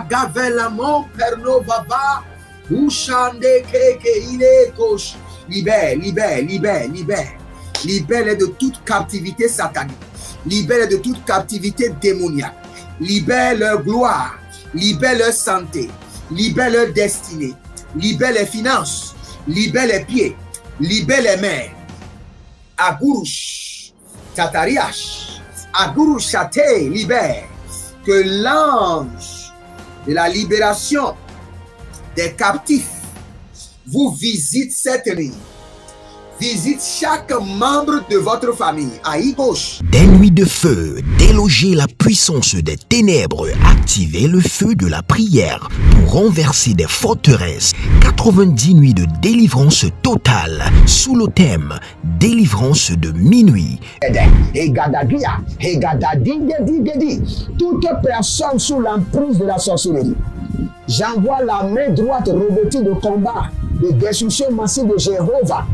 Gavelamo pernovava. Ushande keke ile kosh. Libère de toute captivité satanique. Libère de toute captivité démoniaque. Libère leur gloire. Libère leur santé. Libère leur destinée. Libère les finances. Libère les pieds. Libère les mains. Agurush. Tatariash. Agurush Chate. Libère. Que l'ange de la libération des captifs vous visite cette nuit. Visite chaque membre de votre famille. Aïe gauche. Des nuits de feu, déloger la puissance des ténèbres, activer le feu de la prière pour renverser des forteresses. 90 nuits de délivrance totale sous le thème délivrance de minuit. Toute personne sous l'emprise de la sorcellerie, j'envoie la main droite revêtue de combat, de destruction massive de Jéhovah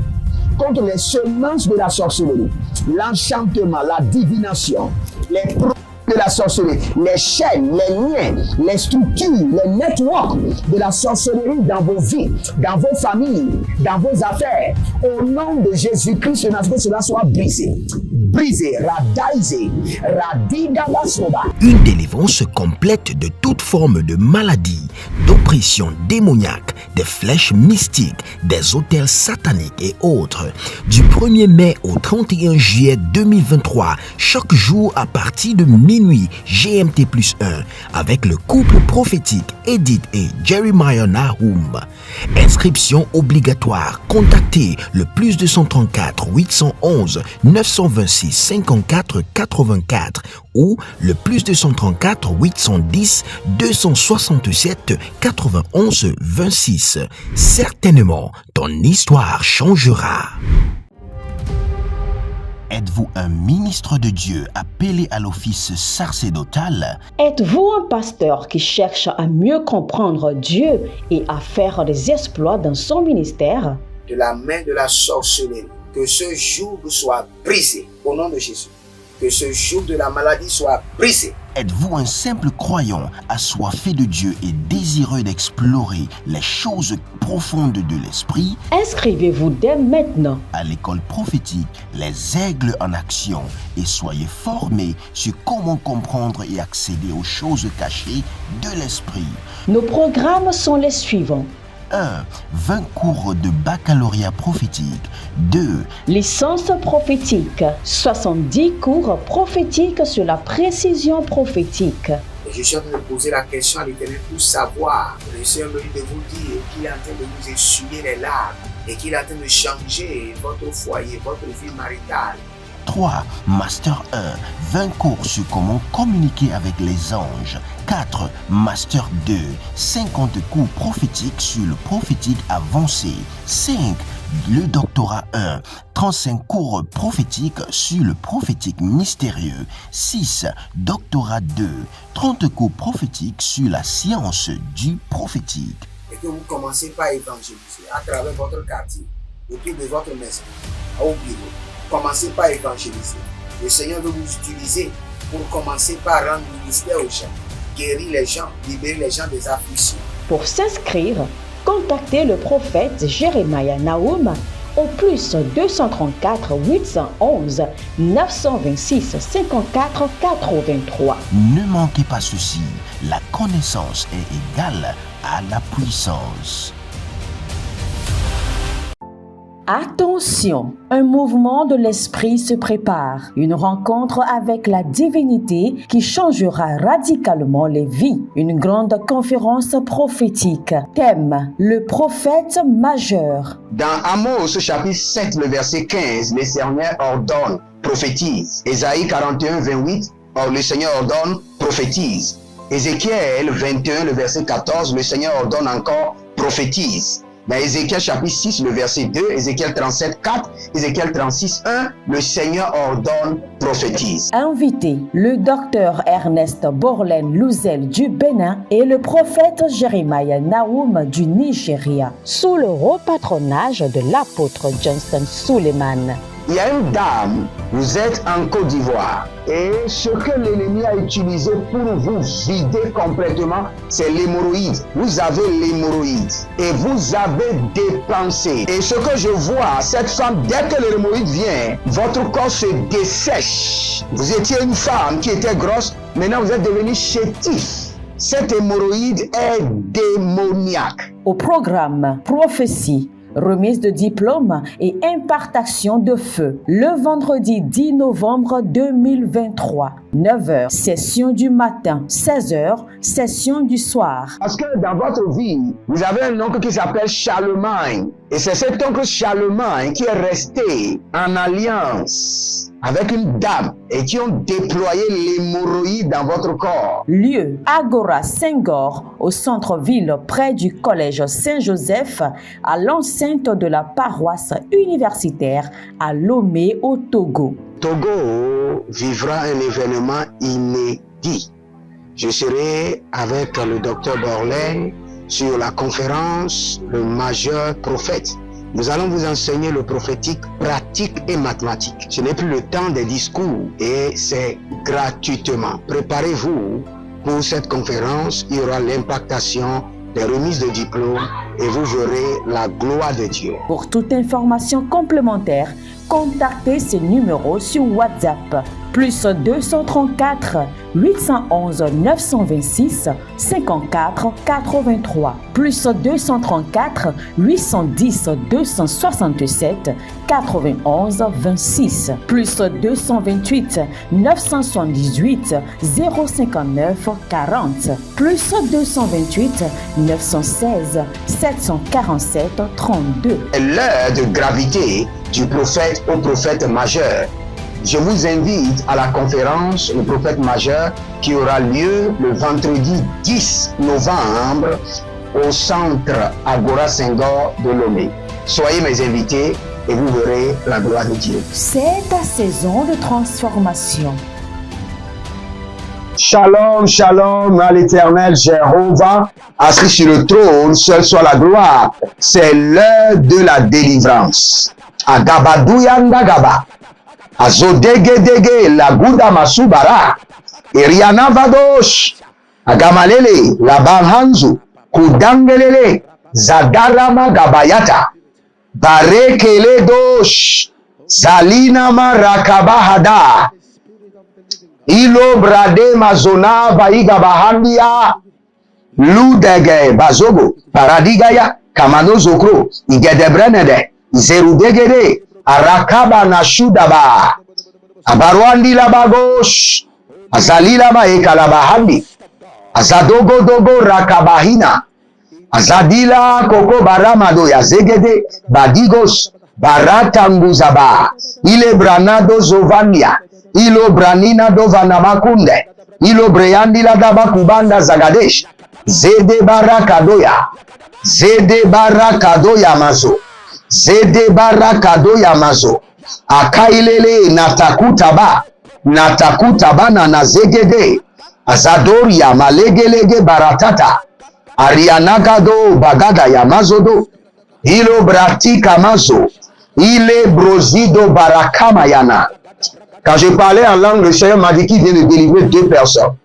contre les semences de la sorcellerie, l'enchantement, la divination, les produits de la sorcellerie, les chaînes, les liens, les structures, les networks de la sorcellerie dans vos vies, dans vos familles, dans vos affaires. Au nom de Jésus-Christ, que cela soit brisé. Brisé, radaisé, radidabasoba. Une délivrance complète de toute forme de maladie, d'oppression démoniaque, des flèches mystiques, des autels sataniques et autres. Du 1er mai au 31 juillet 2023, chaque jour à partir de minuit GMT+1, avec le couple prophétique Edith et Jeremiah Nahum. Inscription obligatoire. Contactez le +234 811 926 54 84 ou le +234 810 267 91 26. Certainement, ton histoire changera. Êtes-vous un ministre de Dieu appelé à l'office sacerdotal? Êtes-vous un pasteur qui cherche à mieux comprendre Dieu et à faire des exploits dans son ministère? De la main de la sorcellerie, que ce joug soit brisé au nom de Jésus. Que ce joug de la maladie soit brisé. Êtes-vous un simple croyant assoiffé de Dieu et désireux d'explorer les choses profondes de l'esprit? Inscrivez-vous dès maintenant À l'école prophétique Les Aigles en Action et soyez formés sur comment comprendre et accéder aux choses cachées de l'esprit. Nos programmes sont les suivants. 1. 20 cours de baccalauréat prophétique. 2. Licence prophétique. 70 cours prophétiques sur la précision prophétique. Je suis en train de poser la question à l'Éternel pour savoir. Le Seigneur me dit de vous dire qu'il est en train de vous essuyer les larmes et qu'il est en train de changer votre foyer, votre vie maritale. 3. Master 1. 20 cours sur comment communiquer avec les anges. 4. Master 2. 50 cours prophétiques sur le prophétique avancé. 5. Le doctorat 1. 35 cours prophétiques sur le prophétique mystérieux. 6. Doctorat 2. 30 cours prophétiques sur la science du prophétique. Et que vous commencez par évangéliser à travers votre quartier, autour de votre maison, au bureau. Commencez par évangéliser. Le Seigneur veut vous utiliser pour commencer par rendre ministère aux gens, guérir les gens, libérer les gens des afflictions. Pour s'inscrire, contactez le prophète Jeremiah Nahum au +234 811 926 54 83. Ne manquez pas ceci, la connaissance est égale à la puissance. Attention, un mouvement de l'esprit se prépare, une rencontre avec la divinité qui changera radicalement les vies, une grande conférence prophétique. Thème, le prophète majeur. Dans Amos chapitre 7, le verset 15, le Seigneur ordonne, prophétise. Ésaïe 41, 28, le Seigneur ordonne, prophétise. Ézéchiel 21, le verset 14, le Seigneur ordonne encore, prophétise. Dans Ézéchiel chapitre 6, le verset 2, Ézéchiel 37, 4, Ézéchiel 36, 1, le Seigneur ordonne, prophétise. Invité, le docteur Ernest Borlen Louzel du Bénin et le prophète Jeremiah Nahum du Nigeria, sous le haut patronage de l'apôtre Johnson Suleiman. Il y a une dame, vous êtes en Côte d'Ivoire. Et ce que l'ennemi a utilisé pour vous vider complètement, c'est l'hémorroïde. Vous avez l'hémorroïde et vous avez dépensé. Et ce que je vois, cette femme, dès que l'hémorroïde vient, votre corps se dessèche. Vous étiez une femme qui était grosse, maintenant vous êtes devenu chétif. Cette hémorroïde est démoniaque. Au programme Prophétie, remise de diplôme et impartation de feu. Le vendredi 10 novembre 2023, 9h, session du matin, 16h, session du soir. Parce que dans votre vie, vous avez un oncle qui s'appelle Charlemagne. Et c'est cet oncle Charlemagne qui est resté en alliance avec une dame et qui ont déployé l'hémorroïde dans votre corps. Lieu, Agora Senghor, au centre-ville près du collège Saint-Joseph, à l'enceinte de la paroisse universitaire à Lomé au Togo. Togo vivra un événement inédit. Je serai avec le docteur Borlin sur la conférence Le Majeur Prophète. Nous allons vous enseigner le prophétique pratique et mathématique. Ce n'est plus le temps des discours et c'est gratuitement. Préparez-vous pour cette conférence. Il y aura l'impactation des remises de diplômes et vous verrez la gloire de Dieu. Pour toute information complémentaire, contactez ces numéros sur WhatsApp. Plus 234 811 926 54 83. Plus 234 810 267 91 26. Plus 228 978 059 40. Plus 228 916 747 32. L'heure de gravité du prophète au prophète majeur. Je vous invite à la conférence Le Prophète Majeur qui aura lieu le vendredi 10 novembre au centre Agora Senghor de Lomé. Soyez mes invités et vous verrez la gloire de Dieu. C'est ta saison de transformation. Shalom, shalom à l'Éternel Jéhovah, assis sur le trône, seul soit la gloire. C'est l'heure de la délivrance. Agabaduyandagaba. Azodegedege la guda masubara Iriana vadosh Agamalele la banhanzu Kudangelele Zadarama gabayata Barekele dosh Zalina marakabahada Ilo brade mazona baiga bahandia Ludege bazogo Paradigaya Kamano zokro Igedebrenede Zerudegede Arakaba na shudaba Abarwandi la bagosh Azalila maeka la bahandi Azadogo dogo rakabahina Azadila koko baramado ya zegede Badigos baratanguzaba Ile branado zovania Ilo branina dovana makunde Ilo breyandi la dabakubanda zagadesh Zede barakadoya mazo Zede barakado ya mazo Akailele natakutaba na nazegede Azadoria malegelege baratata Arianagado bagada ya mazodo Ilo bratika mazo Ile brozido barakama yana. Quand je parlais en langue, le Seigneur m'a dit qu'il vient de délivrer 2 personnes.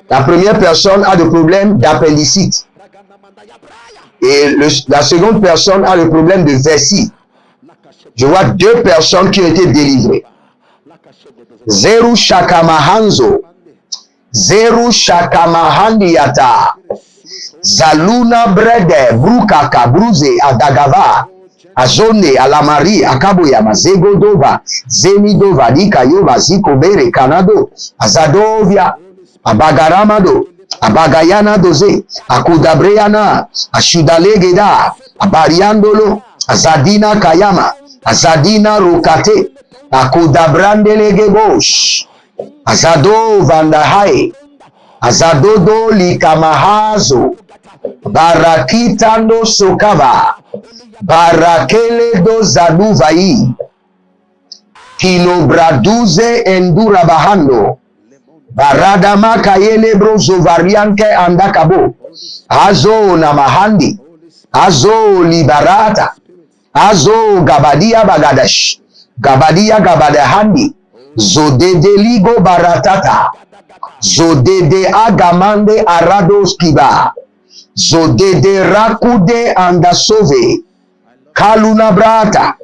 La première personne a des problèmes d'appendicite. Et la seconde personne a le problème de vessie. Je vois 2 personnes qui ont été délivrées. Zeru Shakamahanzo. Zeru Shakamahandiata. Zaluna Brede. Brukaka. Bruze. Adagava. Azone. Alamari. Akaboyama. Zegodova. Zemidova. Dikayoba. Zikobere. Kanado. Azadovia. Abagaramado. Abagayana doze, Akudabreana, Ashudalegeda, Abariandolo, Azadina Kayama, Azadina Rukate, Akudabrandelegebosh, Azado Vandahai, Azadodo Likamahazo, Barakitando Sokava, Barakele do Zaduvai, Kinobraduze Endurabahando, Baradama kayele brozo variante andakabo. Azo namahandi. Azo liberata. Azo gabadia bagadash. Gabadia Gabadahandi, Zodede Ligo Baratata, Zodede Agamande Arados Kiba, Zodede Rakude Andasove, Kaluna Brata,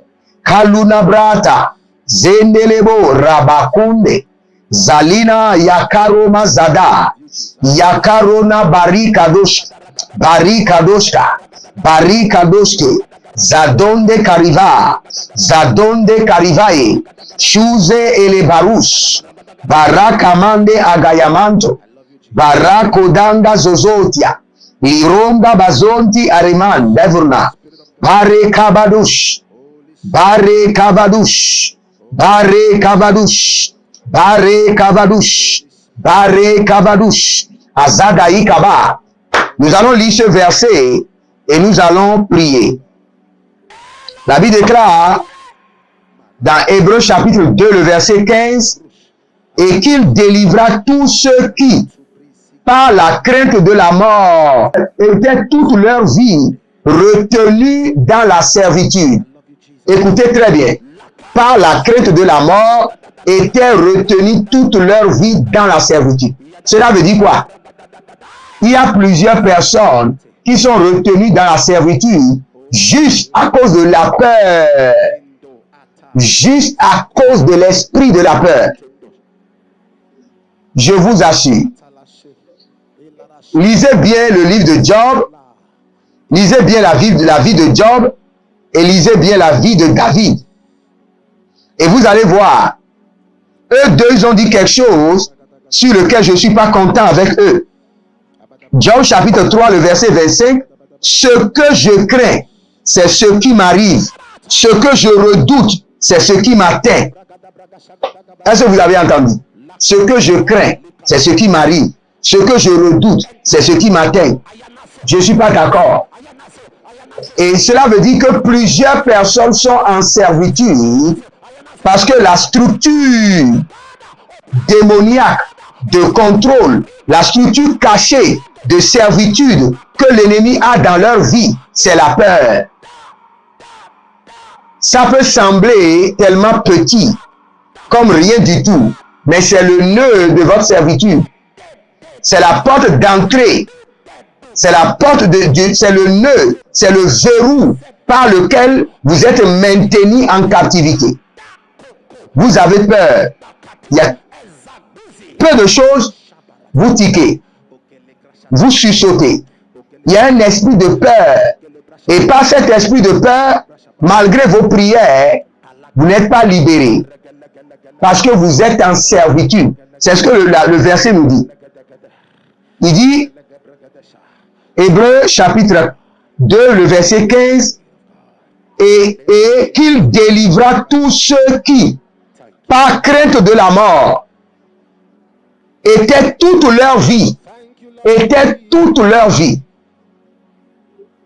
Zendelebo Rabakunde, Zalina Yakaroma Zada, Yakarona Barikadoshke, Zadonde Karivae, Shuze Elebarus, Barakamande Agayamanto, Barakodanga Zozotia, Lironda Bazonti Ariman, Devrna, Bare Kavadush, Azadaï Kaba. Nous allons lire ce verset et nous allons prier. La Bible déclare dans Hébreux chapitre 2, le verset 15, et qu'il délivra tous ceux qui, par la crainte de la mort, étaient toute leur vie retenus dans la servitude. Écoutez très bien. Par la crainte de la mort, étaient retenus toute leur vie dans la servitude. Cela veut dire quoi? Il y a plusieurs personnes qui sont retenues dans la servitude juste à cause de la peur, juste à cause de l'esprit de la peur. Je vous assure. Lisez bien le livre de Job, lisez bien la vie de Job et lisez bien la vie de David. Et vous allez voir, eux deux, ils ont dit quelque chose sur lequel je ne suis pas content avec eux. Job chapitre 3, le verset 25, ce que je crains, c'est ce qui m'arrive. Ce que je redoute, c'est ce qui m'atteint. Est-ce que vous avez entendu? Ce que je crains, c'est ce qui m'arrive. Ce que je redoute, c'est ce qui m'atteint. Je ne suis pas d'accord. Et cela veut dire que plusieurs personnes sont en servitude parce que la structure démoniaque de contrôle, la structure cachée de servitude que l'ennemi a dans leur vie, c'est la peur. Ça peut sembler tellement petit, comme rien du tout, mais c'est le nœud de votre servitude. C'est la porte d'entrée. C'est la porte de Dieu, c'est le nœud, c'est le verrou par lequel vous êtes maintenu en captivité. Vous avez peur. Il y a peu de choses, vous tiquez, vous sursauter. Il y a un esprit de peur. Et par cet esprit de peur, malgré vos prières, vous n'êtes pas libérés. Parce que vous êtes en servitude. C'est ce que le verset nous dit. Il dit, Hébreux chapitre 2, le verset 15, et qu'il délivra tous ceux qui, par crainte de la mort, étaient toute leur vie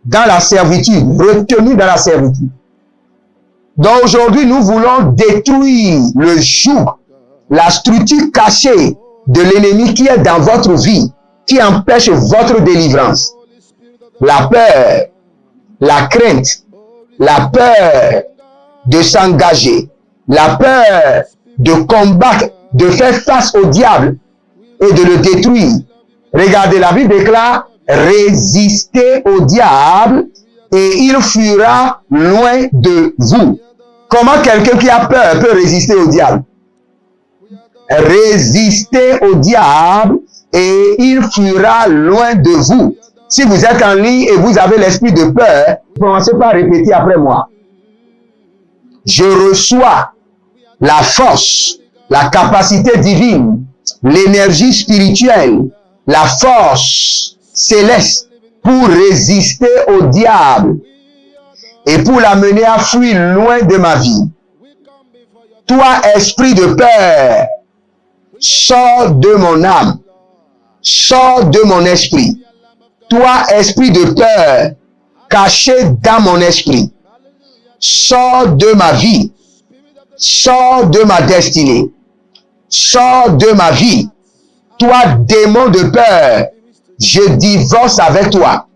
dans la servitude, retenus dans la servitude. Donc aujourd'hui, nous voulons détruire le joug, la structure cachée de l'ennemi qui est dans votre vie, qui empêche votre délivrance. La peur, la crainte, la peur de s'engager, la peur de combattre, de faire face au diable et de le détruire. Regardez, la Bible déclare, résistez au diable et il fuira loin de vous. Comment quelqu'un qui a peur peut résister au diable? Résistez au diable et il fuira loin de vous. Si vous êtes en ligne et vous avez l'esprit de peur, commencez par répéter après moi. Je reçois la force, la capacité divine, l'énergie spirituelle, la force céleste pour résister au diable et pour l'amener à fuir loin de ma vie. Toi, esprit de peur, sors de mon âme, sors de mon esprit. Toi, esprit de peur, caché dans mon esprit, sors de ma vie, sors de ma destinée, sors de ma vie. Toi, démon de peur, je divorce avec toi.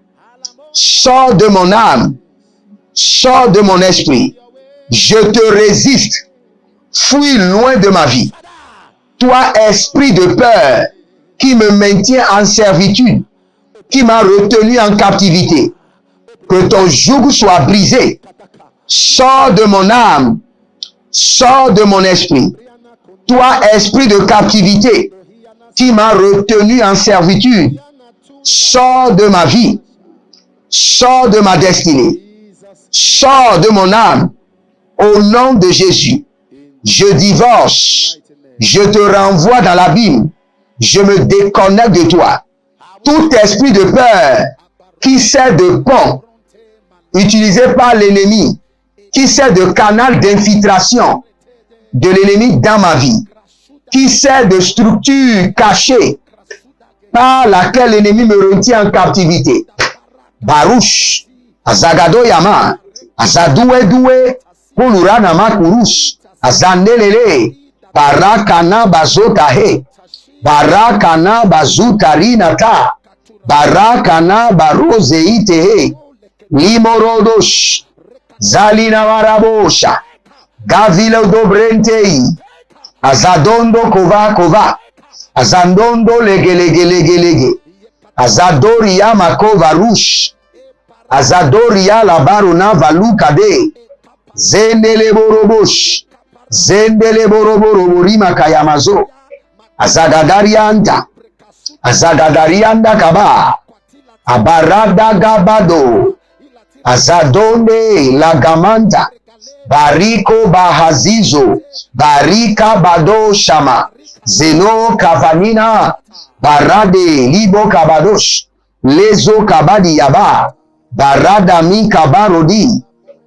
Sors de mon âme, sors de mon esprit. Je te résiste fuis loin de ma vie. Toi, esprit de peur, qui me maintient en servitude, qui m'a retenu en captivité, que ton joug soit brisé. Sors de mon âme, sors de mon esprit. Toi, esprit de captivité, qui m'a retenu en servitude, sors de ma vie, sors de ma destinée, sors de mon âme. Au nom de Jésus, je divorce, je te renvoie dans l'abîme, je me déconnecte de toi. Tout esprit de peur qui sert de pont utilisé par l'ennemi, qui sert de canal d'infiltration de l'ennemi dans ma vie, qui sert de structure cachée par laquelle l'ennemi me retient en captivité. Baruch, Azagado Yama, Azadoué Doué, Kulurana Makurus, Azandelele, Barakana Bazotahe, Barakana Bazutarinata, Barakana Barozeitehe, Limorodosh, Zalina Marabosha, Gavilo Dobrentei, Azadondo Kova Kova, Azandondo Lege Lege Lege Lege, Azadoria Makova Rush, Azadoria Labaruna Valukade, Zendele Borobosh, Zendele Boroborima Kayamazo, Azagadarianda, Azagadarianda Kaba, Abarada Gabado, Azadonde Lagamanda, Bariko Bahazizo, Barika Bado Shama, Zeno Kavanina, Barade Libo Kabadosh, Lezo Kabadi Yaba, Baradami Kabarodi,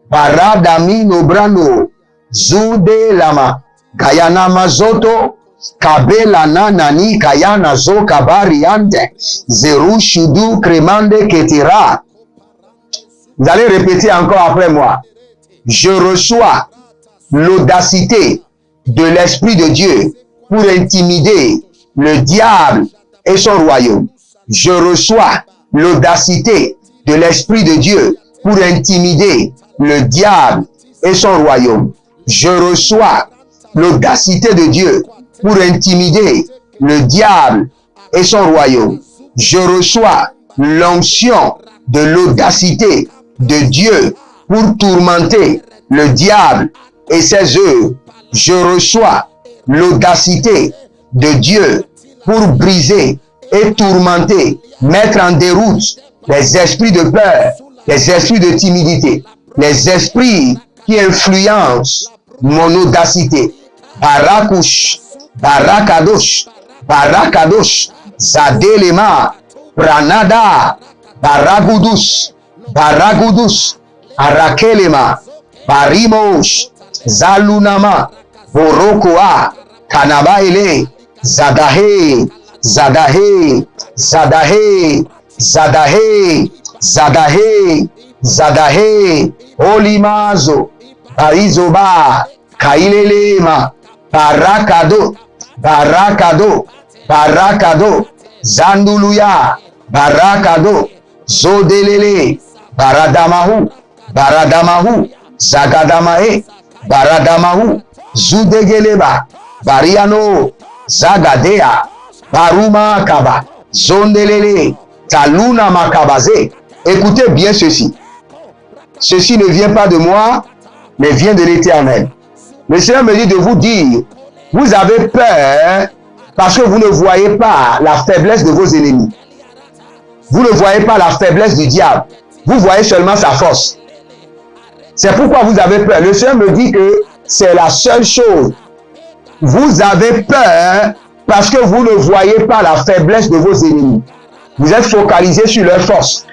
Baradami Nobrano, Zude Lama, Kayana Mazoto, Kabela Nanani Kayana Zo Kabariante, Zeru Shudu Kremande Ketira. Vous allez répéter encore après moi. Je reçois l'audacité de l'Esprit de Dieu pour intimider le diable et son royaume. Je reçois l'audacité de l'Esprit de Dieu pour intimider le diable et son royaume. Je reçois l'audacité de Dieu pour intimider le diable et son royaume. Je reçois l'onction de l'audacité de Dieu pour tourmenter le diable et ses œuvres. Je reçois l'audacité de Dieu pour briser et tourmenter, mettre en déroute les esprits de peur, les esprits de timidité, les esprits qui influencent mon audacité. Barakush, Barakadosh, Barakadosh, Zadelema, Pranada, Baragudus, Baragudus, Arakelema, Barimosh, Zalunama, Borokoa, Kanabaele, Zadahe, Zadahe, Zadahe, Zadahe, Zadahe, Zadahe, Olimazo, Barizoba, Kailelema, Barakado, Barakado, Barakado, Zanduluya, Barakado, Zodelele, Baradamahu, Baradamahu, Zagadamae, Baradamahu, Zudegeleba, Bariano, Zagadea, Baruma Kaba, Zondelele, Taluna Makabaze. Écoutez bien ceci. Ceci ne vient pas de moi, mais vient de l'Éternel. Le Seigneur me dit de vous dire, vous avez peur parce que vous ne voyez pas la faiblesse de vos ennemis. Vous ne voyez pas la faiblesse du diable. Vous voyez seulement sa force. C'est pourquoi vous avez peur. Le Seigneur me dit que c'est la seule chose. Vous avez peur parce que vous ne voyez pas la faiblesse de vos ennemis. Vous êtes focalisé sur leur force.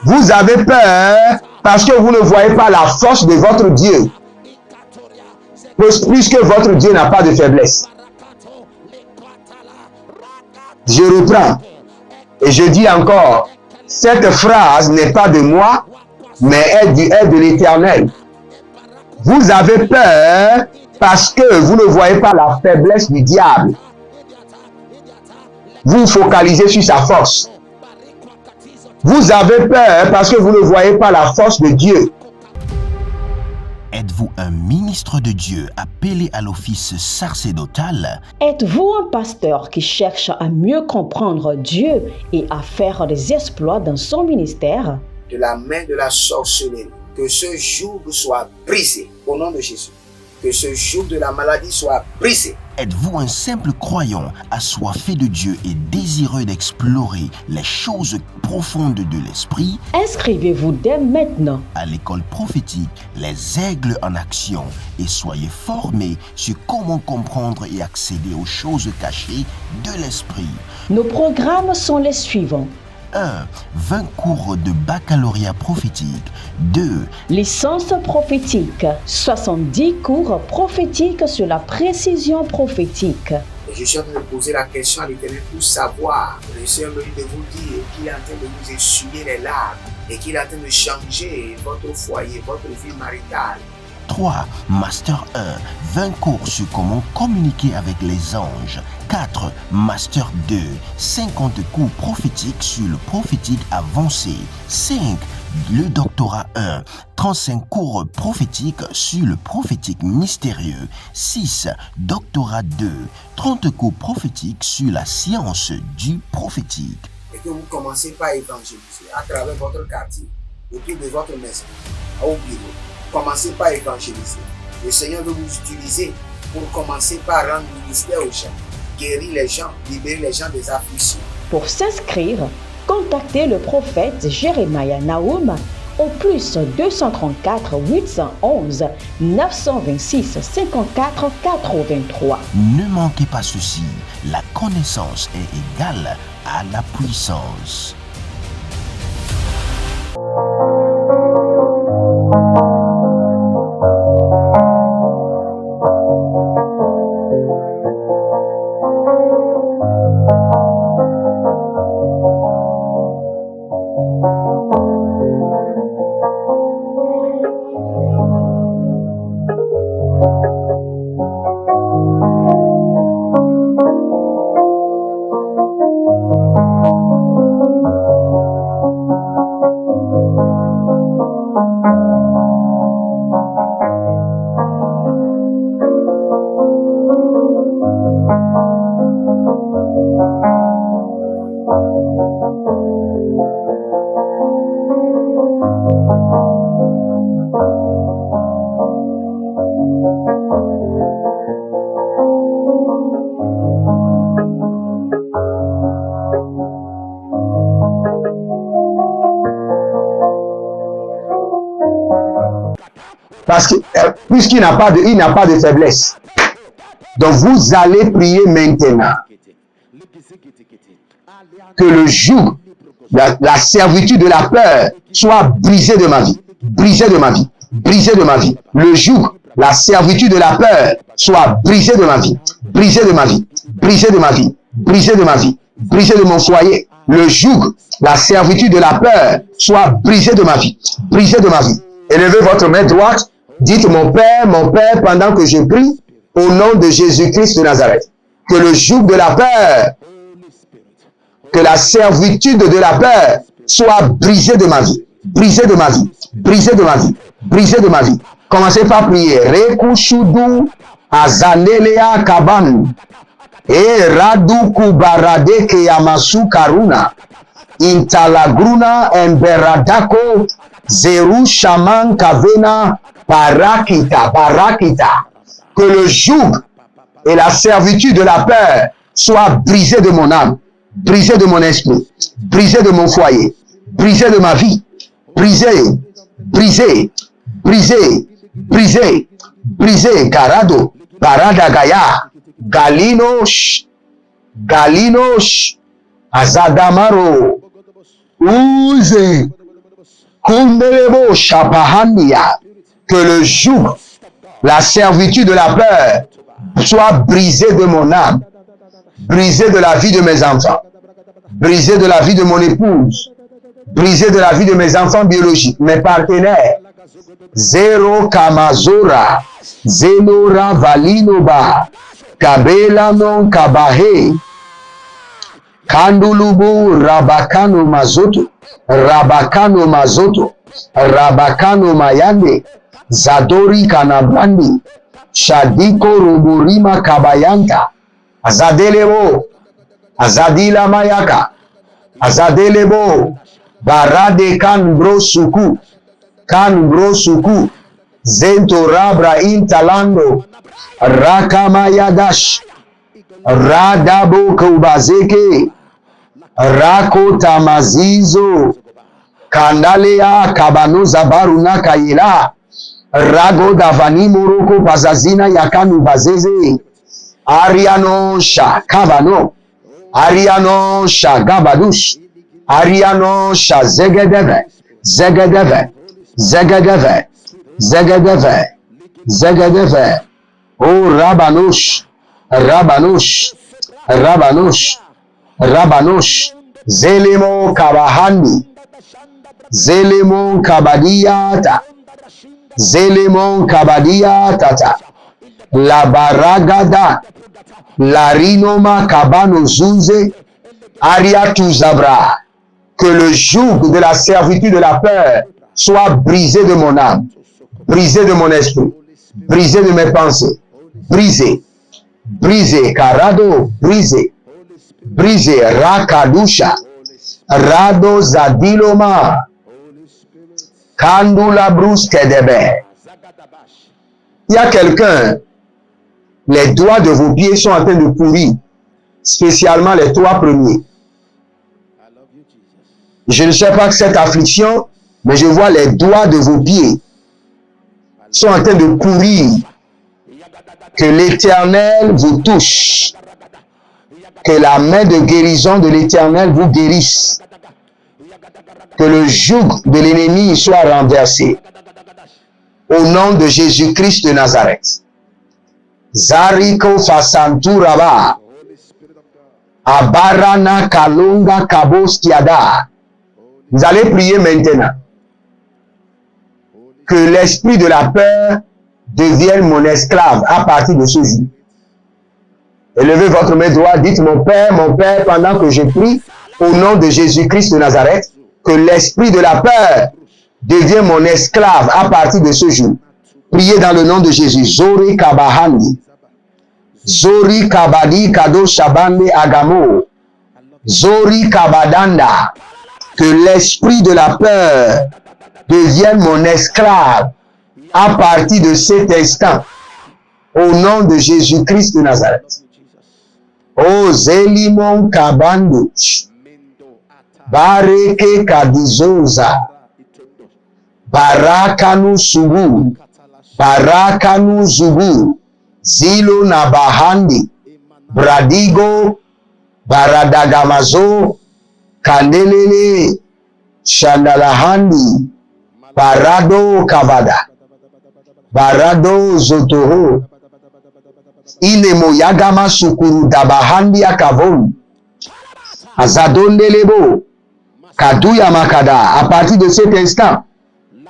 Vous avez peur parce que vous ne voyez pas la force de votre Dieu. Puisque votre Dieu n'a pas de faiblesse. Je reprends et je dis encore, cette phrase n'est pas de moi, mais est de l'Éternel. Vous avez peur parce que vous ne voyez pas la faiblesse du diable. Vous focalisez sur sa force. Vous avez peur parce que vous ne voyez pas la force de Dieu. Êtes-vous un ministre de Dieu appelé à l'office sacerdotal? Êtes-vous un pasteur qui cherche à mieux comprendre Dieu et à faire des exploits dans son ministère? De la main de la sorcellerie, que ce joug soit brisé au nom de Jésus. Que ce joug de la maladie soit brisé. Êtes-vous un simple croyant assoiffé de Dieu et désireux d'explorer les choses profondes de l'esprit? Inscrivez-vous dès maintenant À l'école prophétique Les Aigles en Action et soyez formés sur comment comprendre et accéder aux choses cachées de l'esprit. Nos programmes sont les suivants. 1. 20 cours de baccalauréat prophétique. 2. Licence prophétique, 70 cours prophétiques sur la précision prophétique. Et je suis en train de poser la question à l'Éternel pour savoir. Le Seigneur me dit de vous dire qu'il est en train de vous essuyer les larmes et qu'il est en train de changer votre foyer, votre vie maritale. 3. Master 1. 20 cours sur comment communiquer avec les anges. 4. Master 2. 50 cours prophétiques sur le prophétique avancé. 5. Le doctorat 1. 35 cours prophétiques sur le prophétique mystérieux. 6. Doctorat 2. 30 cours prophétiques sur la science du prophétique. Et que vous commencez par évangéliser à travers votre quartier, autour de votre maison, au bureau. Commencez par évangéliser. Le Seigneur veut vous utiliser pour commencer par rendre ministère aux gens, guérir les gens, libérer les gens des afflictions. Pour s'inscrire, contactez le prophète Jérémia Naoum au plus 234 811 926 54 83. Ne manquez pas ceci, la connaissance est égale à la puissance. Parce que puisqu'il n'a pas de faiblesse. Donc vous allez prier maintenant que le joug, la servitude de la peur soit brisée de ma vie. Brisée de ma vie. Brisée de ma vie. Le joug, la servitude de la peur soit brisée de ma vie. Brisée de ma vie. Brisée de ma vie. Brisée de ma vie. Brisée de mon foyer. Le joug, la servitude de la peur soit brisée de ma vie. Brisée de ma vie. Élevez votre main droite. Dites mon Père, pendant que je prie, au nom de Jésus-Christ de Nazareth, que le joug de la peur, que la servitude de la peur soit brisée de ma vie, brisée de ma vie, brisée de ma vie, brisée de ma vie. Commencez par prier. Rekushudu azanelea kaban e radu kubarade ke yamasu karuna intalagruna emberadako zeru shaman kavena barakita, barakita. Que le joug et la servitude de la peur soient brisés de mon âme, brisés de mon esprit, brisés de mon foyer, brisés de ma vie, brisés, brisés, brisés, brisés, brisés. Garado, Baradagaya, Galinos, Galinos, Azadamaro, Uze, Kundelebo, Shapahania. Que le joug, la servitude de la peur soit brisée de mon âme, brisée de la vie de mes enfants, brisée de la vie de mon épouse, brisée de la vie de mes enfants biologiques, mes partenaires. Zero Kamazora, Zenora Valinoba, Kabela non Kabahe, Kandulubu Rabakano Mazoto, Rabakano Mazoto, Rabakano Mayande, Zadori Kanabrandi, Shadiko Ruburima Kabayanta, Azadelebo, Azadila Mayaka, Azadelebo, Barade Kanbro Suku, Zento Rabra Intalando, Rakamayadash, Radabo Kubazeke, Rako Tamazizo, Kandalea Kabanuza Baruna Kayela, Rago Davani Moroko Pazazina Yakanu Bazeze, Ariano Sha Kabano, Ariano Sha Gabadush, Ariano Sha Zegedeve, Zegedeve, Zegedeve, Zegedeve, Zegedeve, O Rabanush, Rabanush, Rabanush, Rabanush, Zelemo Kabahandi, Zelemon Kabadiata, Zelemon Kabadiata, La Baragada, La Rinoma Kabano Zunze, Ariatu Zabra, que le joug de la servitude de la peur soit brisé de mon âme, brisé de mon esprit, brisé de mes pensées, brisé, brisé, Karado, brisé, brisé, Rakadusha, Rado Zadiloma, Kandula Bruskedebe. Il y a quelqu'un, les doigts de vos pieds sont en train de pourrir, spécialement les 3 premiers. Je ne sais pas que cette affliction, mais je vois les doigts de vos pieds sont en train de pourrir. Que l'Éternel vous touche. Que la main de guérison de l'Éternel vous guérisse. Que le joug de l'ennemi soit renversé. Au nom de Jésus-Christ de Nazareth. Zariko Fasanturaba. Abarana Kalunga Kaboskiada. Vous allez prier maintenant. Que l'esprit de la peur devienne mon esclave à partir de ce jour. Élevez votre main droite, dites mon Père, pendant que je prie, au nom de Jésus-Christ de Nazareth, que l'esprit de la peur devienne mon esclave à partir de ce jour. Priez dans le nom de Jésus. Zori Kabahandi. Zori Kabadi Kado Shabande Agamo. Zori Kabadanda. Que l'esprit de la peur devienne mon esclave à partir de cet instant. Au nom de Jésus-Christ de Nazareth. O Zelimon Kabando. Bareke Kadizoza. Barakanu Subu. Barakanu Zubu. Zilo Nabahandi. Bradigo. Baradagamazo. Kandelele. Shandalahandi. Barado Kavada. Barado Zotoro. Inemo Yagama Sukuru Dabahandi Akavon. Azadondelebo. Kaduya Makada. À partir de cet instant,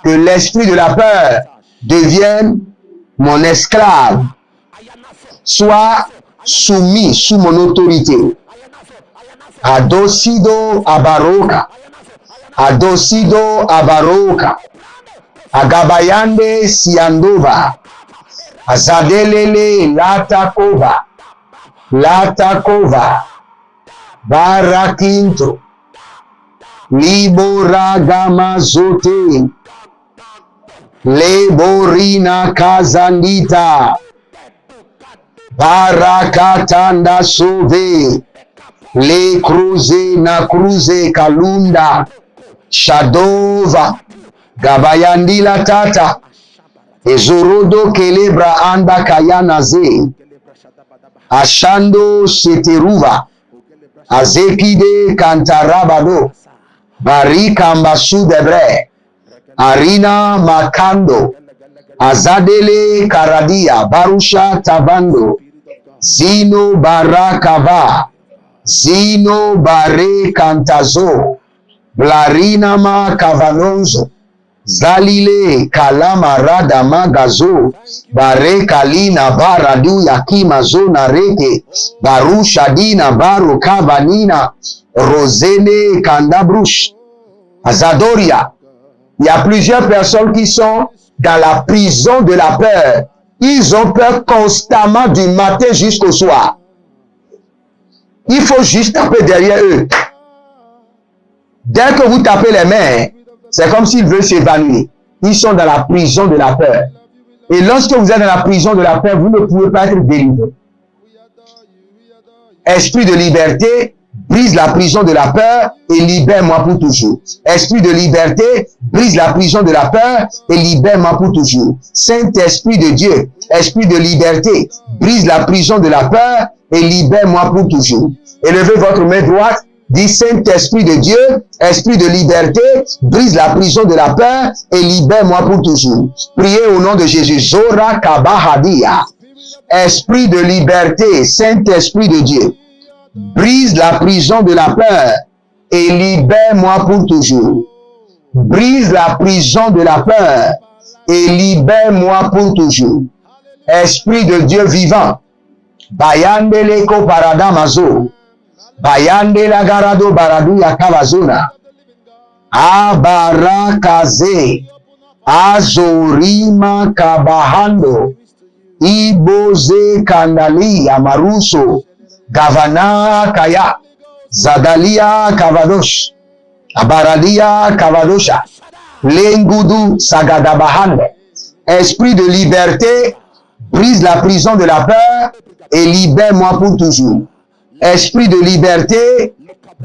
que l'esprit de la peur devienne mon esclave, soit soumis sous mon autorité. Adosido Abaroka. Adosido Abaroka. Agabayande Siandova. Azadelele Latakova. Latakova. Barakinto. Liboragamazote. Leborina Kazandita. Barakatanda Sove. Le Cruze na Cruze Kalunda. Shadova. Gabayandila Tata. Ezorodo Kelebra Anda Kayanaze. Ashando Seteruva. Azekide Kantarabado. Barikambashu Debre. Arina Makando. Azadele Karadia. Barusha Tabando. Zino Barakava. Zino Bare Kantazo. Blarinama Kavanonzo. Zalile Kalama Rada Magazo. Bare Kalina Baradu Yakima Zona Reke. Barusha Dina Baru Kavanina. Rosene Kandabrush. Azadoria. Il y a plusieurs personnes qui sont dans la prison de la peur. Ils ont peur constamment du matin jusqu'au soir. Il faut juste taper derrière eux. Dès que vous tapez les mains, c'est comme s'ils veulent s'évanouir. Ils sont dans la prison de la peur. Et lorsque vous êtes dans la prison de la peur, vous ne pouvez pas être délivré. Esprit de liberté, brise la prison de la peur et libère-moi pour toujours. Esprit de liberté, brise la prison de la peur et libère-moi pour toujours. Saint-Esprit de Dieu, esprit de liberté, brise la prison de la peur et libère-moi pour toujours. Élevez votre main droite, dit Saint-Esprit de Dieu, esprit de liberté, brise la prison de la peur et libère-moi pour toujours. Priez au nom de Jésus. Zora Kabahadia. Esprit de liberté, Saint-Esprit de Dieu, brise la prison de la peur et libère-moi pour toujours. Brise la prison de la peur et libère-moi pour toujours. Esprit de Dieu vivant, Bayandele ko paradamazo, Bayande la garado baradu yakavazona, Abarakaze, Azorima kabahando, Iboze kandali amaruso, Gavana kaya, Zadalia kavadosh, Abaradia kavadosha, Lengudu sagadabahande. Esprit de liberté, brise la prison de la peur et libère-moi pour toujours. Esprit de liberté,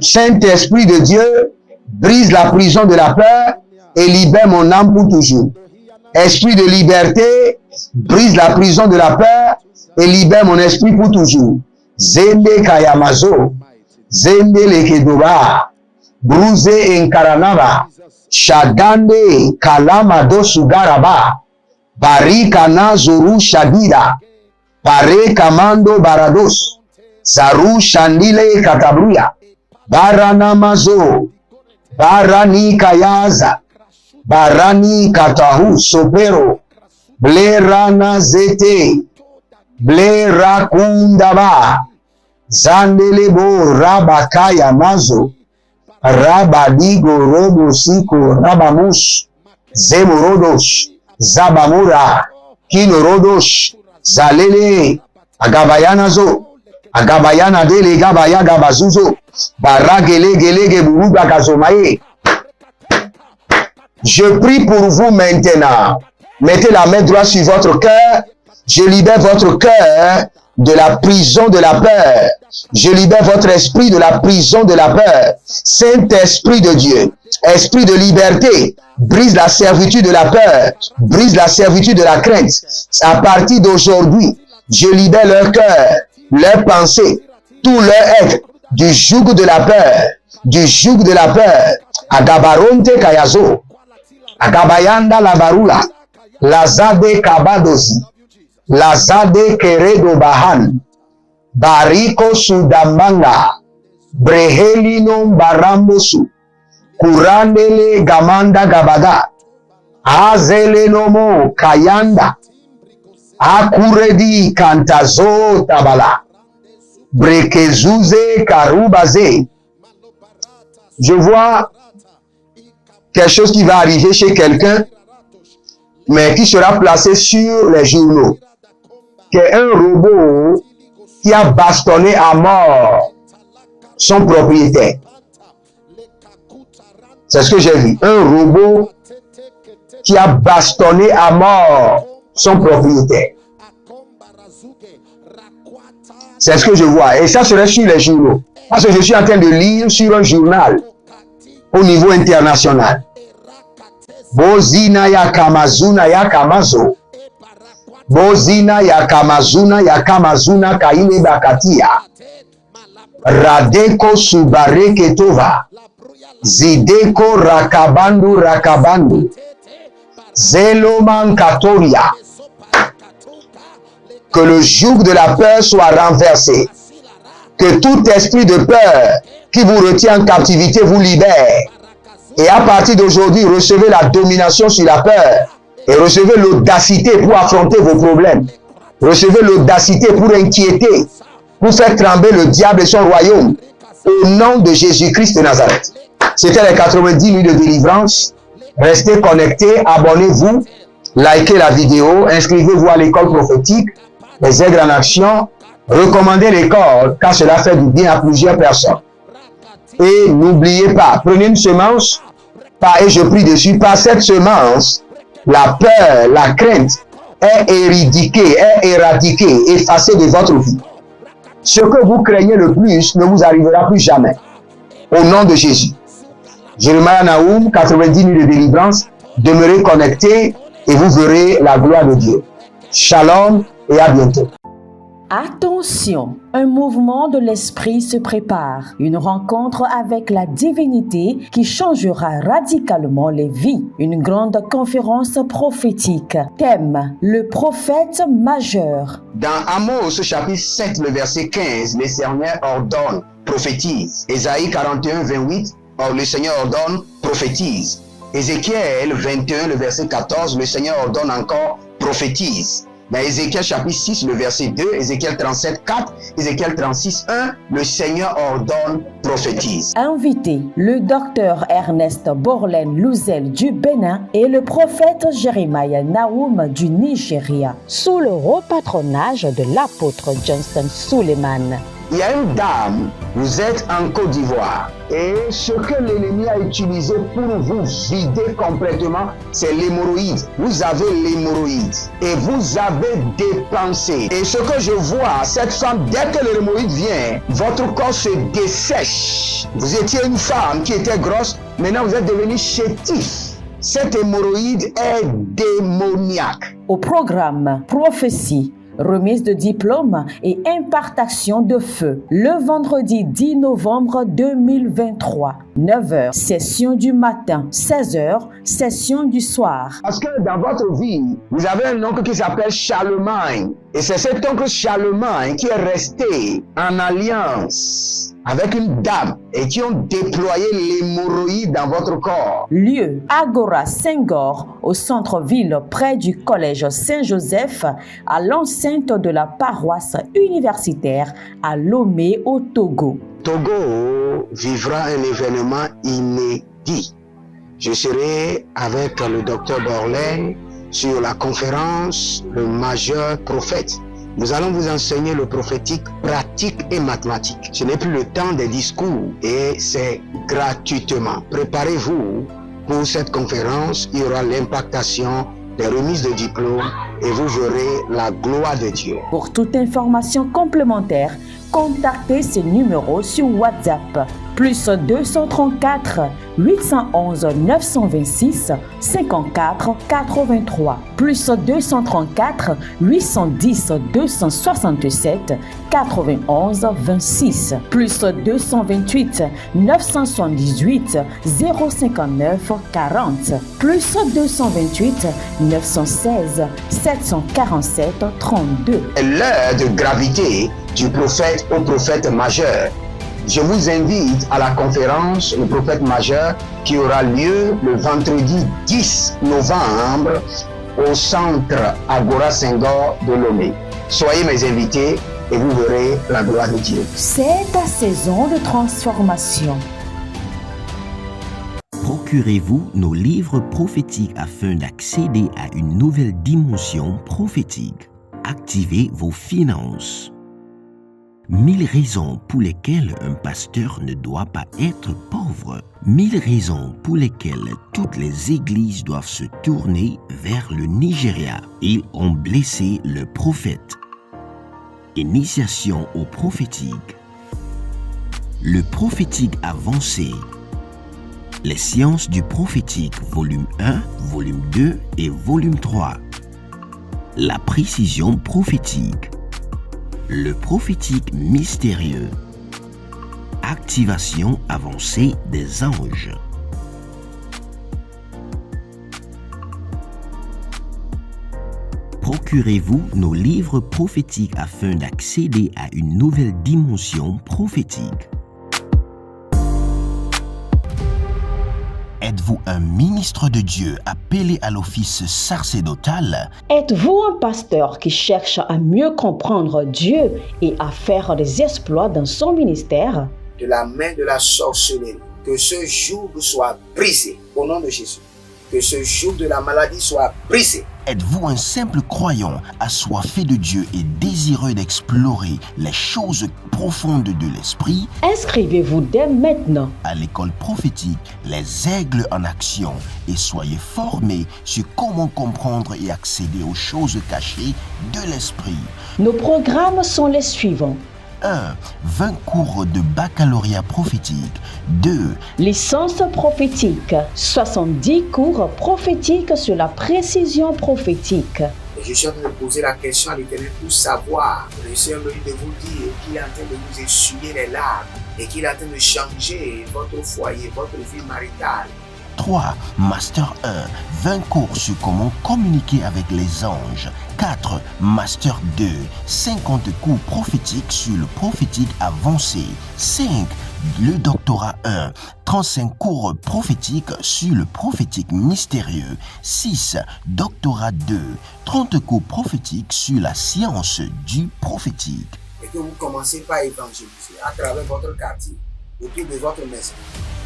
Saint-Esprit de Dieu, brise la prison de la peur et libère mon âme pour toujours. Esprit de liberté, brise la prison de la peur et libère mon esprit pour toujours. Zende kayamazo, zende lekedoba, bruze enkaranaba, shadande kalamado sugaraba, barikana zoru shadida, pare kamando barados, zaru shandile katabruya, baranamazo, barani kayaza, barani katahu sopero, blerana zete, blera kundaba, zandelebo rabakaya mazo, rabadigo robo siko rabamush, zemorodosh, zabamura, kinorodosh, zalele, agabayanazo, agabayana dele gabaya gabazuzo, baragele gelege buruga kazomaye. Je prie pour vous maintenant. Mettez la main droite sur votre cœur. Je libère votre cœur de la prison de la peur. Je libère votre esprit de la prison de la peur. Saint-Esprit de Dieu, esprit de liberté, brise la servitude de la peur, brise la servitude de la crainte. À partir d'aujourd'hui, je libère leur cœur, leur pensée, tout leur être du joug de la peur, du joug de la peur. Agabaronte kayazo, agabayanda labarula, lazade kabadosi, lazade keredo bahan, bariko sudamanga, brehelino barambosu, kurandele gamanda gabada, azele nomo kayanda, akuredi kantazo tabala, brekezuze karubaze. Je vois quelque chose qui va arriver chez quelqu'un, mais qui sera placé sur les journaux. Un robot qui a bastonné à mort son propriétaire. C'est ce que j'ai vu. Un robot qui a bastonné à mort son propriétaire. C'est ce que je vois. Et ça serait sur les journaux. Parce que je suis en train de lire sur un journal au niveau international. Bozina ya kamazuna ya kamazo. Bozina ya kamazuna kaile bakatia. Radeko subareke tova. Zideko rakabandu. Zeloman katoria. Que le joug de la peur soit renversé. Que tout esprit de peur qui vous retient en captivité vous libère. Et à partir d'aujourd'hui, recevez la domination sur la peur. Et recevez l'audacité pour affronter vos problèmes. Recevez l'audacité pour inquiéter, pour faire trembler le diable et son royaume. Au nom de Jésus-Christ de Nazareth. C'était les 90 nuits de délivrance. Restez connectés, abonnez-vous. likez la vidéo, inscrivez-vous à l'école prophétique, les aigles en action, recommandez l'école car cela fait du bien à plusieurs personnes. Et n'oubliez pas, prenez une semence, et je prie dessus, par cette semence, la peur, la crainte est éradiquée, effacée de votre vie. Ce que vous craignez le plus ne vous arrivera plus jamais. Au nom de Jésus. Jeremiah Nahum, 90 nuits de délivrance, demeurez connectés et vous verrez la gloire de Dieu. Shalom et à bientôt. Attention, un mouvement de l'esprit se prépare, une rencontre avec la divinité qui changera radicalement les vies, une grande conférence prophétique. Thème, le prophète majeur. Dans Amos chapitre 7, le verset 15, le Seigneur ordonne, prophétise. Ésaïe 41, 28, le Seigneur ordonne, prophétise. Ézéchiel 21, le verset 14, le Seigneur ordonne encore, prophétise. Dans Ézéchiel chapitre 6, le verset 2, Ézéchiel 37, 4, Ézéchiel 36, 1, le Seigneur ordonne, prophétise. Invité, le docteur Ernest Borlen Louzel du Bénin et le prophète Jeremiah Nahum du Nigeria, sous le repatronage de l'apôtre Johnson Suleiman. Il y a une dame, vous êtes en Côte d'Ivoire et ce que l'ennemi a utilisé pour vous vider complètement, c'est l'hémorroïde. Vous avez l'hémorroïde et vous avez dépensé. Et ce que je vois, cette femme, dès que l'hémorroïde vient, votre corps se dessèche. Vous étiez une femme qui était grosse, maintenant vous êtes devenu chétif. Cette hémorroïde est démoniaque. Au programme Prophétie, remise de diplôme et impartation de feu. Le vendredi 10 novembre 2023, 9h, session du matin, 16h, session du soir. Parce que dans votre vie, vous avez un oncle qui s'appelle Charlemagne. Et c'est cet oncle Charlemagne qui est resté en alliance avec une dame et qui ont déployé l'hémorroïde dans votre corps. Lieu, Agora Senghor, au centre-ville près du collège Saint-Joseph, à l'enceinte de la paroisse universitaire à Lomé au Togo. Togo vivra un événement inédit. Je serai avec le docteur Borlen sur la conférence Le Majeur Prophète. Nous allons vous enseigner le prophétique pratique et mathématique. Ce n'est plus le temps des discours et c'est gratuitement. Préparez-vous pour cette conférence. Il y aura l'impactation des remises de diplômes et vous verrez la gloire de Dieu. Pour toute information complémentaire, contactez ces numéros sur WhatsApp. Plus 234 811 926 54 83. Plus 234 810 267 91 26. Plus 228 978 059 40. Plus 228 916 747 32. L'heure de gravité du prophète au prophète majeur. Je vous invite à la conférence Le Prophète Majeur qui aura lieu le vendredi 10 novembre au centre Agora Senghor de Lomé. Soyez mes invités et vous verrez la gloire de Dieu. C'est ta saison de transformation. Procurez-vous nos livres prophétiques afin d'accéder à une nouvelle dimension prophétique. Activez vos finances. 1000 raisons pour lesquelles un pasteur ne doit pas être pauvre. 1000 raisons pour lesquelles toutes les églises doivent se tourner vers le Nigeria. Ils ont blessé le prophète. Initiation au prophétique. Le prophétique avancé. Les sciences du prophétique, volume 1, volume 2 et volume 3. La précision prophétique. Le prophétique mystérieux. Activation avancée des anges. Procurez-vous nos livres prophétiques afin d'accéder à une nouvelle dimension prophétique. Êtes-vous un ministre de Dieu appelé à l'office sacerdotal? Êtes-vous un pasteur qui cherche à mieux comprendre Dieu et à faire des exploits dans son ministère? De la main de la sorcellerie, que ce joug soit brisé au nom de Jésus. que ce joug de la maladie soit brisé. Êtes-vous un simple croyant assoiffé de Dieu et désireux d'explorer les choses profondes de l'esprit? Inscrivez-vous dès maintenant À l'école prophétique Les Aigles en Action et soyez formés sur comment comprendre et accéder aux choses cachées de l'esprit. Nos programmes sont les suivants. 1. 20 cours de baccalauréat prophétique. 2. Licence prophétique. 70 cours prophétiques sur la précision prophétique. Et je suis en train de poser la question à l'Éternel pour savoir. Je suis en train de vous dire qu'il est en train de vous essuyer les larmes et qu'il est en train de changer votre foyer, votre vie maritale. 3. Master 1. 20 cours sur comment communiquer avec les anges. 4. Master 2. 50 cours prophétiques sur le prophétique avancé. 5. Le doctorat 1. 35 cours prophétiques sur le prophétique mystérieux. 6. Doctorat 2. 30 cours prophétiques sur la science du prophétique. Et que vous commencez par évangéliser à travers votre quartier, autour de votre maison,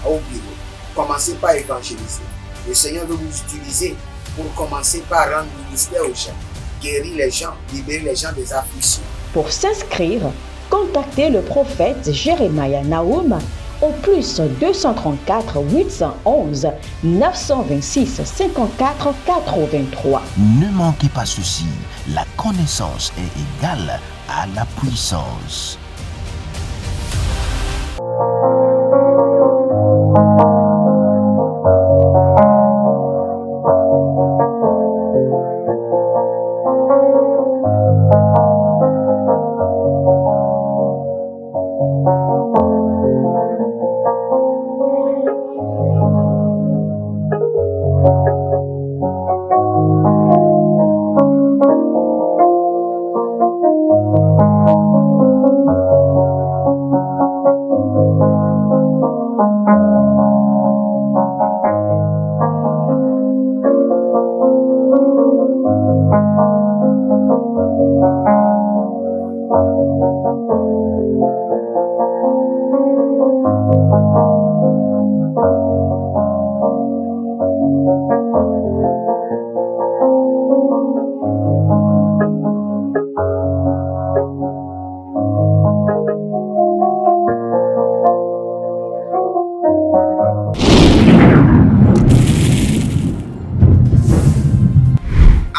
au bureau. Commencez par évangéliser. Le Seigneur veut vous utiliser pour commencer par rendre ministère aux gens, guérir les gens, libérer les gens des afflictions. Pour s'inscrire, contactez le prophète Jérémia Nahum au plus 234 811 926 54 83. Ne manquez pas ceci, la connaissance est égale à la puissance.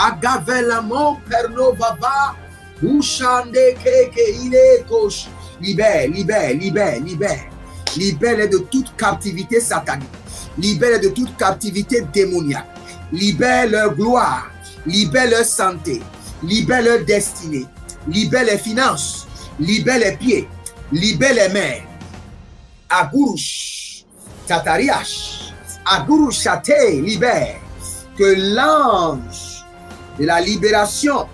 Agavelamon perno vava, ushande keke ile kosh. Libère, libère, libère, libère. Libère-les de toute captivité satanique. Libère-les de toute captivité démoniaque. Libère leur gloire. Libère leur santé. Libère leur destinée. Libère les finances. Libère les pieds. Libère les mains. Agurush, Tatariash, Agurush Chate, libère. Que l'ange de la libération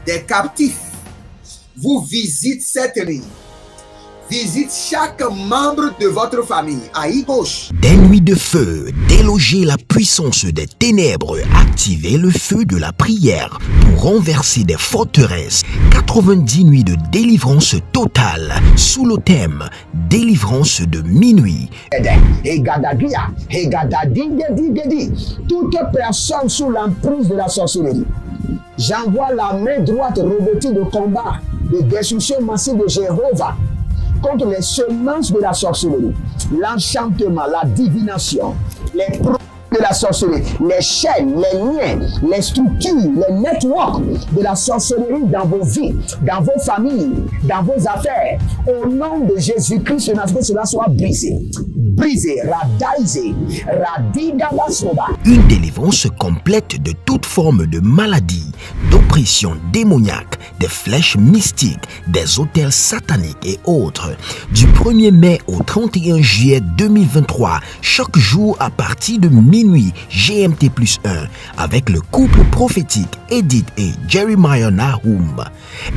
des captifs vous visite cette nuit. Visite chaque membre de votre famille. Aïe gauche. Des nuits de feu, déloger la puissance des ténèbres, activer le feu de la prière pour renverser des forteresses. 90 nuits de délivrance totale sous le thème délivrance de minuit. Toute personne sous l'emprise de la sorcellerie, j'envoie la main droite revêtue de combat, de destruction massive de Jéhovah contre les semences de la sorcellerie, l'enchantement, la divination, les produits de la sorcellerie, les chaînes, les liens, les structures, les networks de la sorcellerie dans vos vies, dans vos familles, dans vos affaires. Au nom de Jésus-Christ, que cela soit brisé. Brisé, radaisé, radidabasoba. Une délivrance complète de toute forme de maladie, d'oppression démoniaque, des flèches mystiques, des autels sataniques et autres. Du 1er mai au 31 juillet 2023, chaque jour à partir de minuit GMT+1, avec le couple prophétique Edith et Jeremiah Nahum.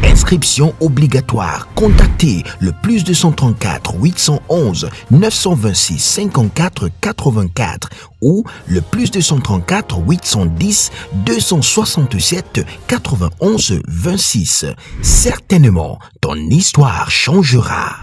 Inscription obligatoire. Contactez le plus 234 811 926 54 84 ou le plus 234 810 267 91 26. Certainement, ton histoire changera.